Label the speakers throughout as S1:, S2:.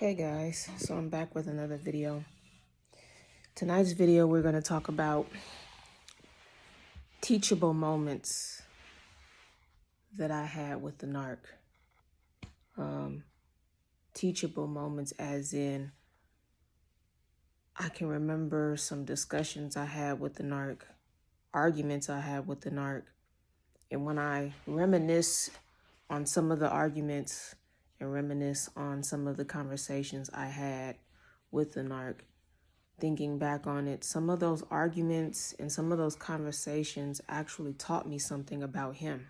S1: Hey guys, so I'm back with another video. Tonight's video we're going to talk about teachable moments that I had with the narc. Teachable moments as in I can remember some discussions I had with the narc, arguments I had with the narc, and when I reminisce on some of the arguments and reminisce on some of the conversations I had with the narc, thinking back on it, some of those arguments and some of those conversations actually taught me something about him.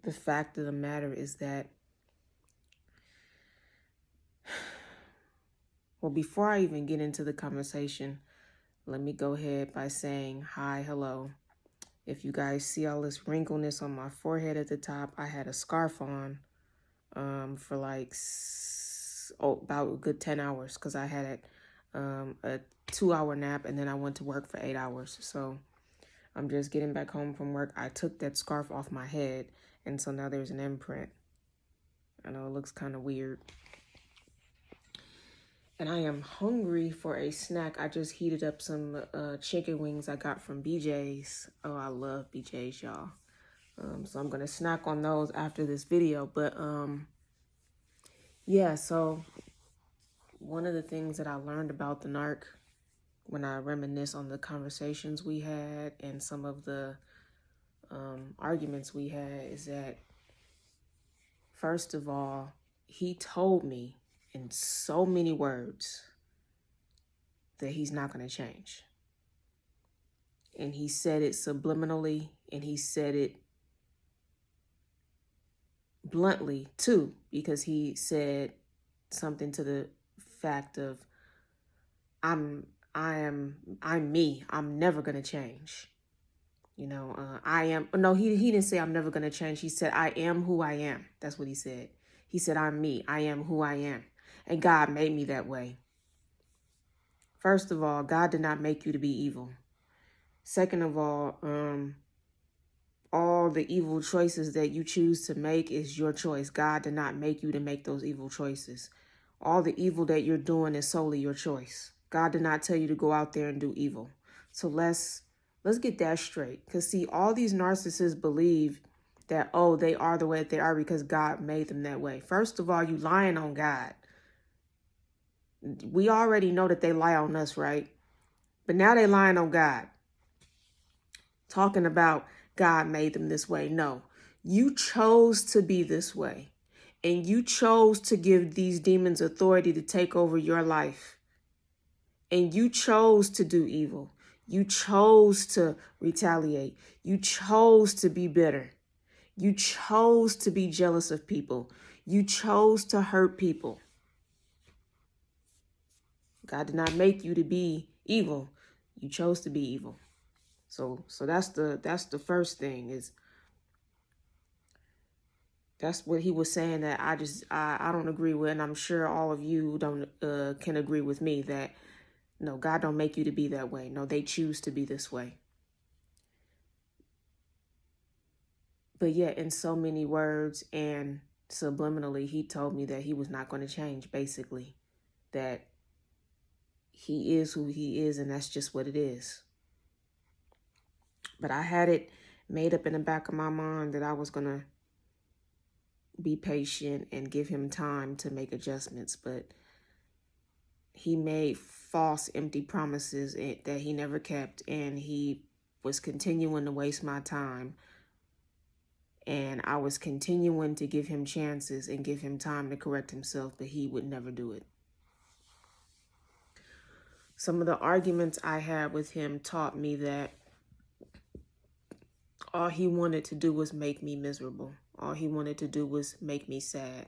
S1: The fact of the matter is that, well, before I even get into the conversation, let me go ahead by saying hi, hello. If you guys see all this wrinkleness on my forehead at the top, I had a scarf on for like about a good 10 hours because I had a 2-hour nap and then I went to work for 8 hours. So I'm just getting back home from work. I took that scarf off my head, and so now there's an imprint. I know it looks kind of weird. And I am hungry for a snack. I just heated up some chicken wings I got from BJ's. Oh, I love BJ's, y'all. So I'm going to snack on those after this video. But yeah, so one of the things that I learned about the narc when I reminisce on the conversations we had and some of the arguments we had is that, first of all, he told me in so many words that he's not going to change. And he said it subliminally, and he said it bluntly too, because he said something to the fact of, I'm me. I'm never going to change. You know, he didn't say I'm never going to change. He said, I am who I am. That's what he said. He said, I'm me. I am who I am. And God made me that way. First of all, God did not make you to be evil. Second of all the evil choices that you choose to make is your choice. God did not make you to make those evil choices. All the evil that you're doing is solely your choice. God did not tell you to go out there and do evil. So let's get that straight. Because see, all these narcissists believe that, oh, they are the way that they are because God made them that way. First of all, you lying on God. We already know that they lie on us, right? But now they lying on God. Talking about God made them this way. No, you chose to be this way. And you chose to give these demons authority to take over your life. And you chose to do evil. You chose to retaliate. You chose to be bitter. You chose to be jealous of people. You chose to hurt people. God did not make you to be evil. You chose to be evil. So that's the first thing is that's what he was saying that I don't agree with, and I'm sure all of you don't can agree with me that no, God don't make you to be that way. No, they choose to be this way. But yet in so many words and subliminally, he told me that he was not going to change, basically. That he is who he is, and that's just what it is. But I had it made up in the back of my mind that I was going to be patient and give him time to make adjustments. But he made false, empty promises that he never kept, and he was continuing to waste my time. And I was continuing to give him chances and give him time to correct himself, but he would never do it. Some of the arguments I had with him taught me that all he wanted to do was make me miserable. All he wanted to do was make me sad.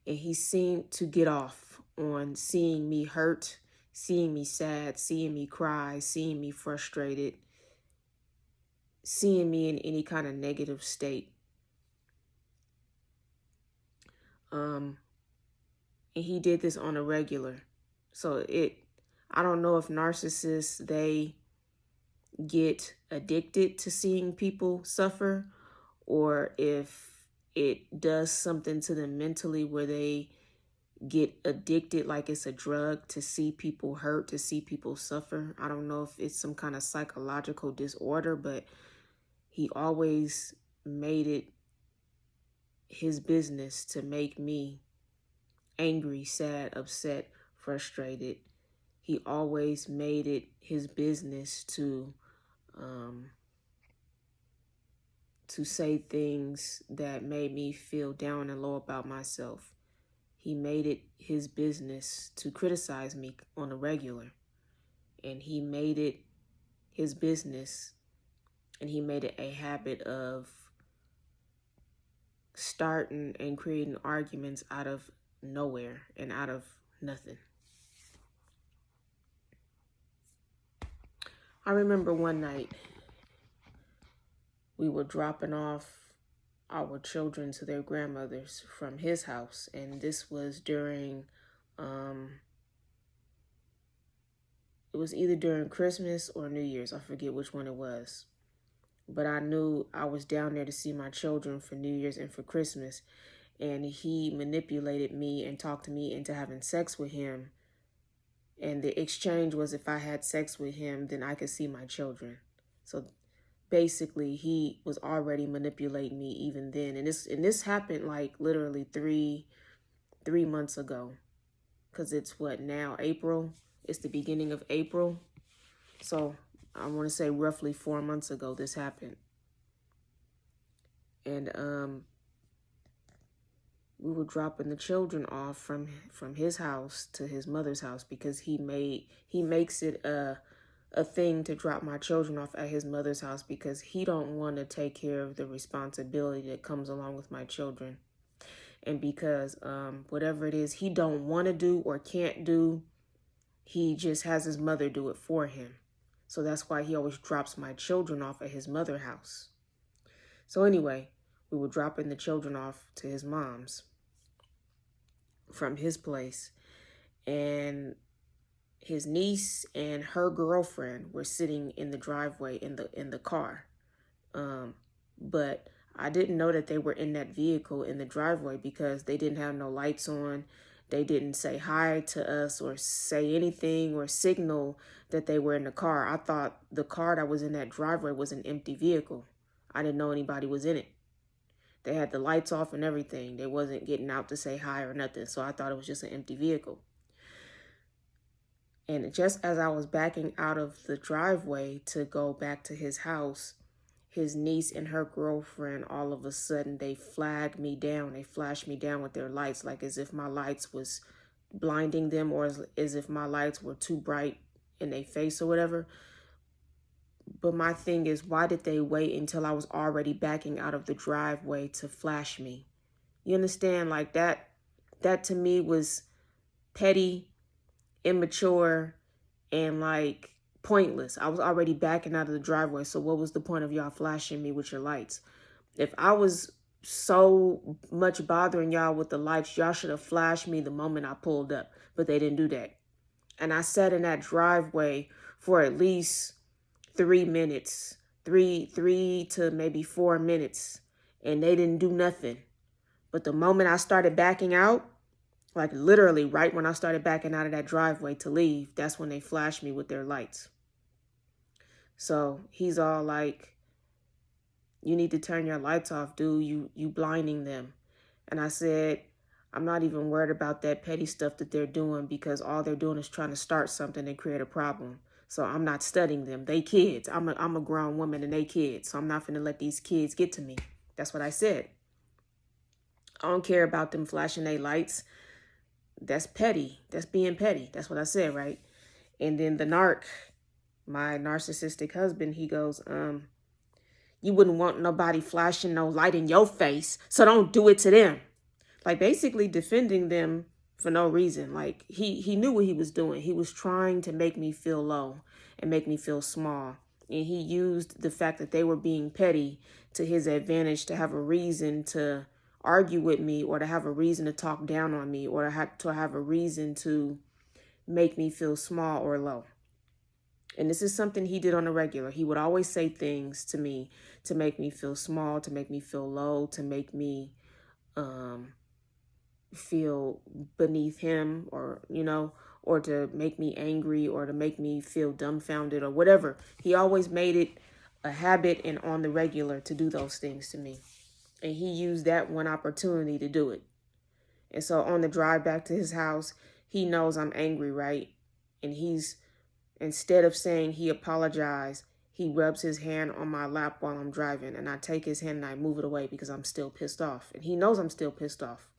S1: And he seemed to get off on seeing me hurt, seeing me sad, seeing me cry, seeing me frustrated, seeing me in any kind of negative state. And he did this on a regular. So I don't know if narcissists, they get addicted to seeing people suffer, or if it does something to them mentally where they get addicted, like it's a drug, to see people hurt, to see people suffer. I don't know if it's some kind of psychological disorder, but he always made it his business to make me angry, sad, upset, frustrated. He always made it his business to say things that made me feel down and low about myself. He made it his business to criticize me on a regular. And he made it his business, and he made it a habit of starting and creating arguments out of nowhere and out of nothing. I remember one night we were dropping off our children to their grandmothers from his house, and this was during it was either during Christmas or New Year's. I forget which one it was. But I knew I was down there to see my children for New Year's and for Christmas. And he manipulated me and talked to me into having sex with him. And the exchange was, if I had sex with him, then I could see my children. So basically, he was already manipulating me even then. And this happened like literally three months ago. Because it's what now, April? It's the beginning of April. So I want to say roughly 4 months ago this happened. And we were dropping the children off from his house to his mother's house, because he makes it a thing to drop my children off at his mother's house, because he don't want to take care of the responsibility that comes along with my children. And because whatever it is he don't want to do or can't do, he just has his mother do it for him. So that's why he always drops my children off at his mother's house. So anyway, we were dropping the children off to his mom's from his place. And his niece and her girlfriend were sitting in the driveway in the car. But I didn't know that they were in that vehicle in the driveway, because they didn't have no lights on. They didn't say hi to us or say anything or signal that they were in the car. I thought the car that was in that driveway was an empty vehicle. I didn't know anybody was in it. They had the lights off and everything. They wasn't getting out to say hi or nothing. So I thought it was just an empty vehicle. And just as I was backing out of the driveway to go back to his house, his niece and her girlfriend, all of a sudden, they flagged me down. They flashed me down with their lights, like as if my lights was blinding them, or as if my lights were too bright in their face or whatever. But my thing is, why did they wait until I was already backing out of the driveway to flash me? You understand? Like that to me was petty, immature, and like pointless. I was already backing out of the driveway, so what was the point of y'all flashing me with your lights? If I was so much bothering y'all with the lights, y'all should have flashed me the moment I pulled up, but they didn't do that. And I sat in that driveway for at least 3 minutes, three to maybe 4 minutes, and they didn't do nothing. But the moment I started backing out, like literally right when I started backing out of that driveway to leave, that's when they flashed me with their lights. So he's all like, you need to turn your lights off, dude. You blinding them. And I said, I'm not even worried about that petty stuff that they're doing, because all they're doing is trying to start something and create a problem. So I'm not studying them. They kids. I'm a grown woman and they kids. So I'm not going to let these kids get to me. That's what I said. I don't care about them flashing their lights. That's petty. That's being petty. That's what I said, right? And then the my narcissistic husband, he goes, you wouldn't want nobody flashing no light in your face, so don't do it to them. Like basically defending them for no reason. Like he knew what he was doing. He was trying to make me feel low and make me feel small. And he used the fact that they were being petty to his advantage, to have a reason to argue with me, or to have a reason to talk down on me, or to have a reason to make me feel small or low. And this is something he did on a regular. He would always say things to me to make me feel small, to make me feel low, to make me um, feel beneath him, or, or to make me angry, or to make me feel dumbfounded, or whatever. He always made it a habit and on the regular to do those things to me. And he used that one opportunity to do it. And so on the drive back to his house, he knows I'm angry, right? And instead of saying he apologized, he rubs his hand on my lap while I'm driving, and I take his hand and I move it away because I'm still pissed off. And he knows I'm still pissed off.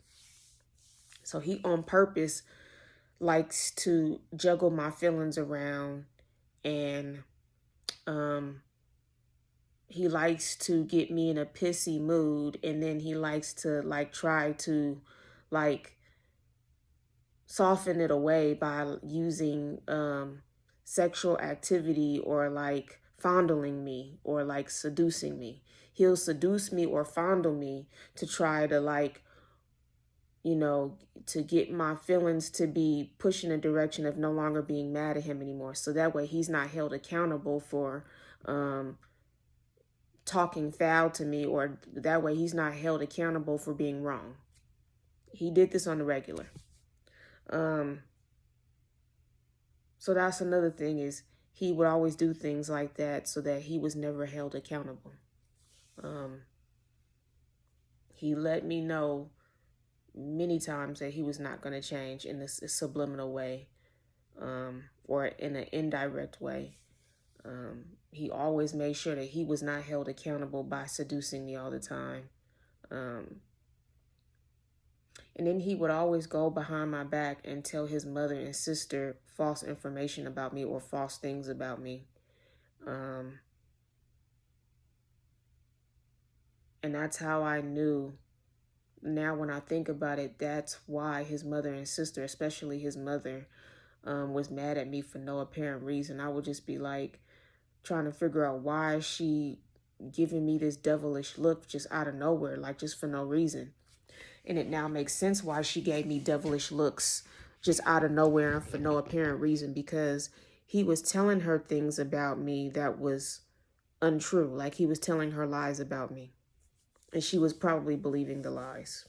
S1: So he on purpose likes to juggle my feelings around, and he likes to get me in a pissy mood, and then he likes to try to soften it away by using sexual activity, or fondling me, or seducing me. He'll seduce me or fondle me to try to to get my feelings to be pushed in a direction of no longer being mad at him anymore. So that way he's not held accountable for talking foul to me, or that way he's not held accountable for being wrong. He did this on the regular. So that's another thing, is he would always do things like that so that he was never held accountable. He let me know many times that he was not going to change in this subliminal way, or in an indirect way. He always made sure that he was not held accountable by seducing me all the time. And then he would always go behind my back and tell his mother and sister false information about me, or false things about me. And that's how I knew. Now, when I think about it, that's why his mother and sister, especially his mother, was mad at me for no apparent reason. I would just be trying to figure out, why is she giving me this devilish look just out of nowhere, just for no reason. And it now makes sense why she gave me devilish looks just out of nowhere and for no apparent reason, because he was telling her things about me that was untrue. He was telling her lies about me, and she was probably believing the lies.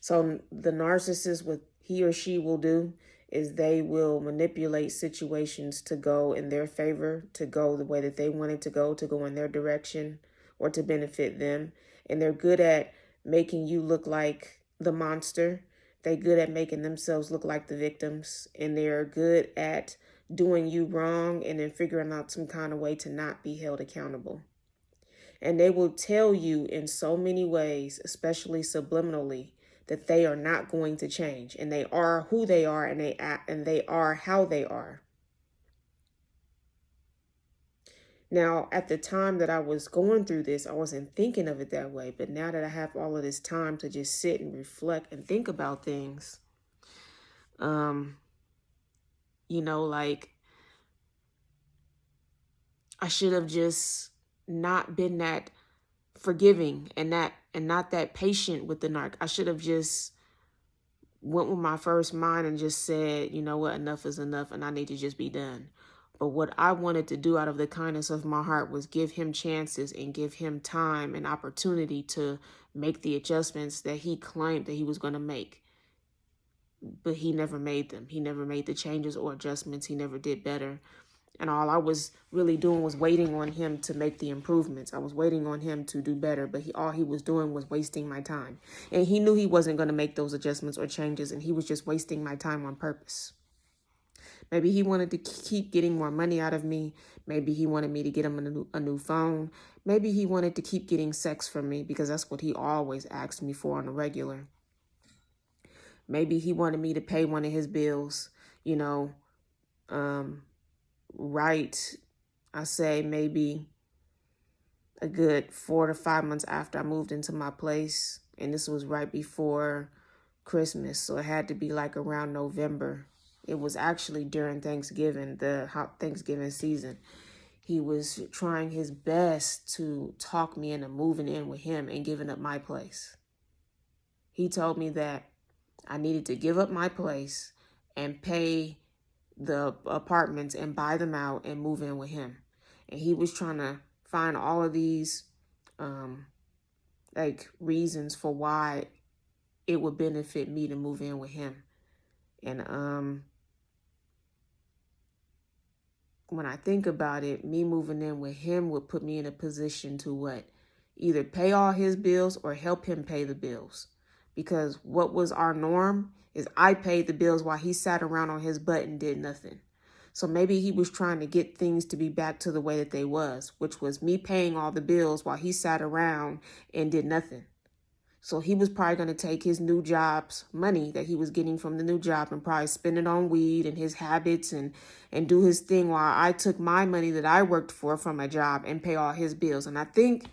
S1: So the narcissist, what he or she will do is they will manipulate situations to go in their favor, to go the way that they want it to go in their direction, or to benefit them. And they're good at making you look like the monster. They're good at making themselves look like the victims. And they're good at doing you wrong and then figuring out some kind of way to not be held accountable. And they will tell you in so many ways, especially subliminally, that they are not going to change, and they are who they are, and they are how they are. Now, at the time that I was going through this, I wasn't thinking of it that way. But now that I have all of this time to just sit and reflect and think about things, I should have just not been that forgiving and not that patient with the narc. I should have just went with my first mind and just said, you know what, enough is enough, and I need to just be done. But what I wanted to do out of the kindness of my heart was give him chances and give him time and opportunity to make the adjustments that he claimed that he was going to make. But he never made them. He never made the changes or adjustments. He never did better. And all I was really doing was waiting on him to make the improvements. I was waiting on him to do better, but all he was doing was wasting my time. And he knew he wasn't going to make those adjustments or changes, and he was just wasting my time on purpose. Maybe he wanted to keep getting more money out of me. Maybe he wanted me to get him a new phone. Maybe he wanted to keep getting sex from me, because that's what he always asked me for on a regular. Maybe he wanted me to pay one of his bills, right, I say maybe a good 4 to 5 months after I moved into my place. And this was right before Christmas. So it had to be around November. It was actually during Thanksgiving, the hot Thanksgiving season. He was trying his best to talk me into moving in with him and giving up my place. He told me that I needed to give up my place and pay the apartments and buy them out and move in with him. And he was trying to find all of these like reasons for why it would benefit me to move in with him. And when I think about it, me moving in with him would put me in a position to what? Either pay all his bills or help him pay the bills. Because what was our norm is I paid the bills while he sat around on his butt and did nothing. So maybe he was trying to get things to be back to the way that they was, which was me paying all the bills while he sat around and did nothing. So he was probably going to take his new job's money that he was getting from the new job and probably spend it on weed and his habits and do his thing, while I took my money that I worked for from a job and pay all his bills. And I think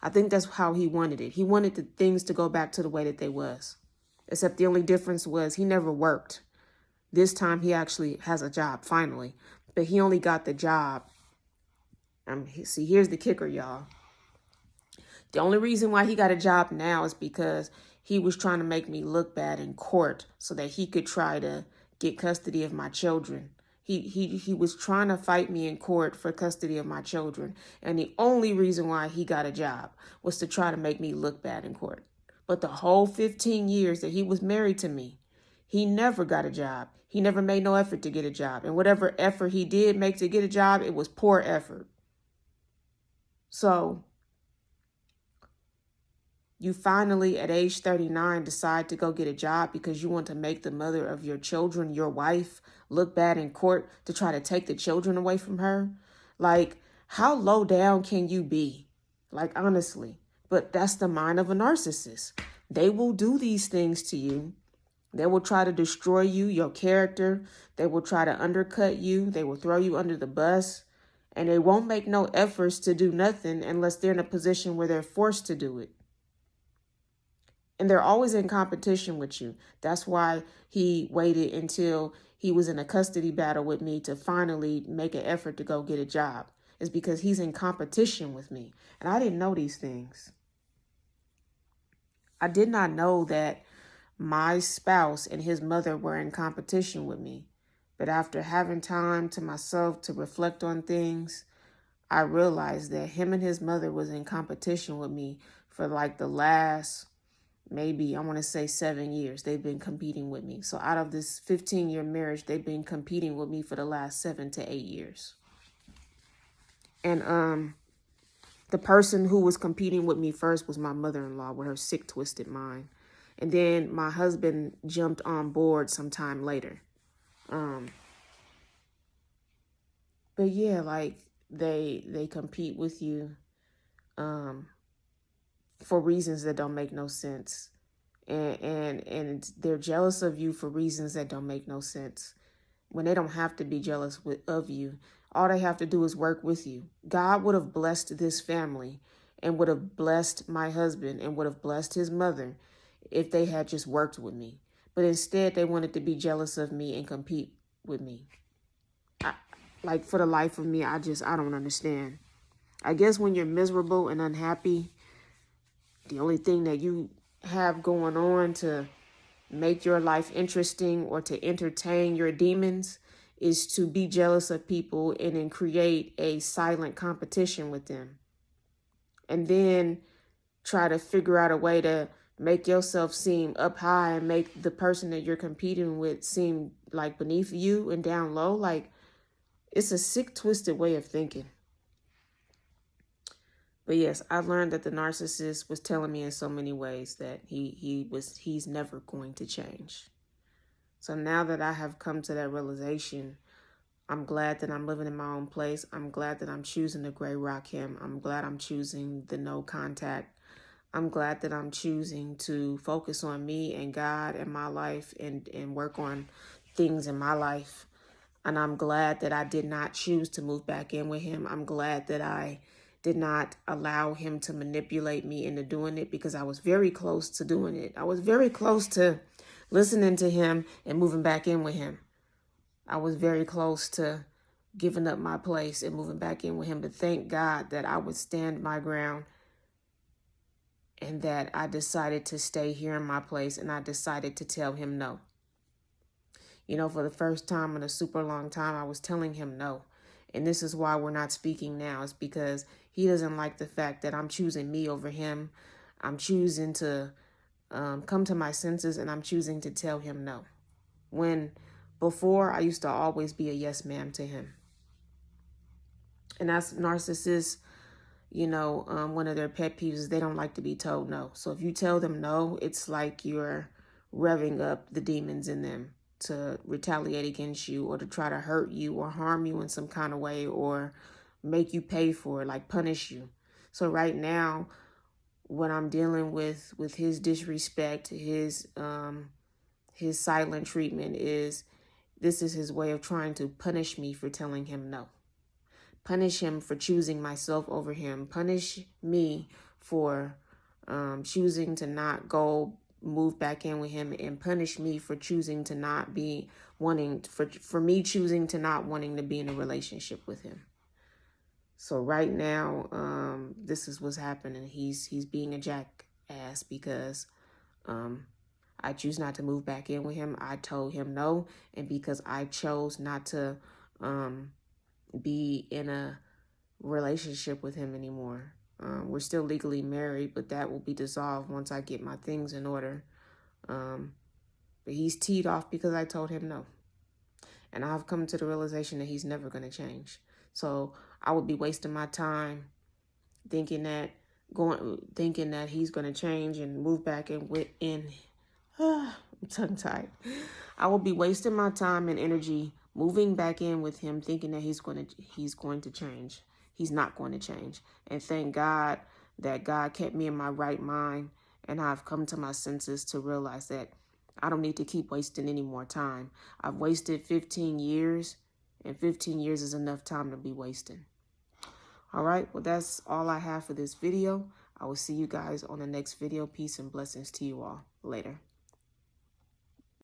S1: that's how he wanted it. He wanted the things to go back to the way that they was. Except the only difference was he never worked. This time he actually has a job finally, but he only got the job. See, here's the kicker, y'all. The only reason why he got a job now is because he was trying to make me look bad in court so that he could try to get custody of my children. He was trying to fight me in court for custody of my children. And the only reason why he got a job was to try to make me look bad in court. But the whole 15 years that he was married to me, he never got a job. He never made no effort to get a job. And whatever effort he did make to get a job, it was poor effort. So you finally, at age 39, decide to go get a job because you want to make the mother of your children, your wife, look bad in court to try to take the children away from her. Like, how low down can you be? Like, honestly. But that's the mind of a narcissist. They will do these things to you. They will try to destroy you, your character. They will try to undercut you. They will throw you under the bus. And they won't make no efforts to do nothing unless they're in a position where they're forced to do it. And they're always in competition with you. That's why he waited until he was in a custody battle with me to finally make an effort to go get a job. It's because he's in competition with me. And I didn't know these things. I did not know that my spouse and his mother were in competition with me. But after having time to myself to reflect on things, I realized that him and his mother was in competition with me for like the last, maybe I want to say 7 years. They've been competing with me. So out of this 15-year marriage, they've been competing with me for the last 7 to 8 years. And the person who was competing with me first was my mother-in-law with her sick, twisted mind. And then my husband jumped on board sometime later. But yeah, like they compete with you for reasons that don't make no sense. And they're jealous of you for reasons that don't make no sense. When they don't have to be jealous of you, all they have to do is work with you. God would have blessed this family and would have blessed my husband and would have blessed his mother if they had just worked with me. But instead, they wanted to be jealous of me and compete with me. Like, for the life of me, I don't understand. I guess when you're miserable and unhappy, the only thing that you have going on to make your life interesting or to entertain your demons is to be jealous of people and then create a silent competition with them. And then try to figure out a way to make yourself seem up high and make the person that you're competing with seem like beneath you and down low. Like, it's a sick, twisted way of thinking. But yes, I learned that the narcissist was telling me in so many ways that he's never going to change. So now that I have come to that realization, I'm glad that I'm living in my own place. I'm glad that I'm choosing to gray rock him. I'm glad I'm choosing the no contact. I'm glad that I'm choosing to focus on me and God and my life and work on things in my life. And I'm glad that I did not choose to move back in with him. I'm glad that I did not allow him to manipulate me into doing it, because I was very close to doing it. I was very close to listening to him and moving back in with him. I was very close to giving up my place and moving back in with him. But thank God that I would stand my ground and that I decided to stay here in my place, and I decided to tell him no. You know, for the first time in a super long time, I was telling him no. And this is why we're not speaking now. It's because he doesn't like the fact that I'm choosing me over him. I'm choosing to come to my senses, and I'm choosing to tell him no. When before, I used to always be a yes ma'am to him. And that's narcissists, one of their pet peeves is they don't like to be told no. So if you tell them no, it's like you're revving up the demons in them to retaliate against you, or to try to hurt you or harm you in some kind of way, or make you pay for it, like punish you. So right now, what I'm dealing with his disrespect, his silent treatment, is this is his way of trying to punish me for telling him no. Punish him for choosing myself over him. Punish me for choosing to not move back in with him, and punish me for choosing to not be wanting, for me choosing to not wanting to be in a relationship with him. So right now, this is what's happening. He's being a jackass because I choose not to move back in with him. I told him no, and because I chose not to be in a relationship with him anymore. We're still legally married, but that will be dissolved once I get my things in order. But he's teed off because I told him no. And I've come to the realization that he's never going to change. So I would be wasting my time thinking that he's going to change and move back I'm tongue-tied. I will be wasting my time and energy moving back in with him, thinking that he's going to change. He's not going to change. And thank God that God kept me in my right mind, and I've come to my senses to realize that I don't need to keep wasting any more time. I've wasted 15 years, and 15 years is enough time to be wasting. All right, well, that's all I have for this video. I will see you guys on the next video. Peace and blessings to you all. Later.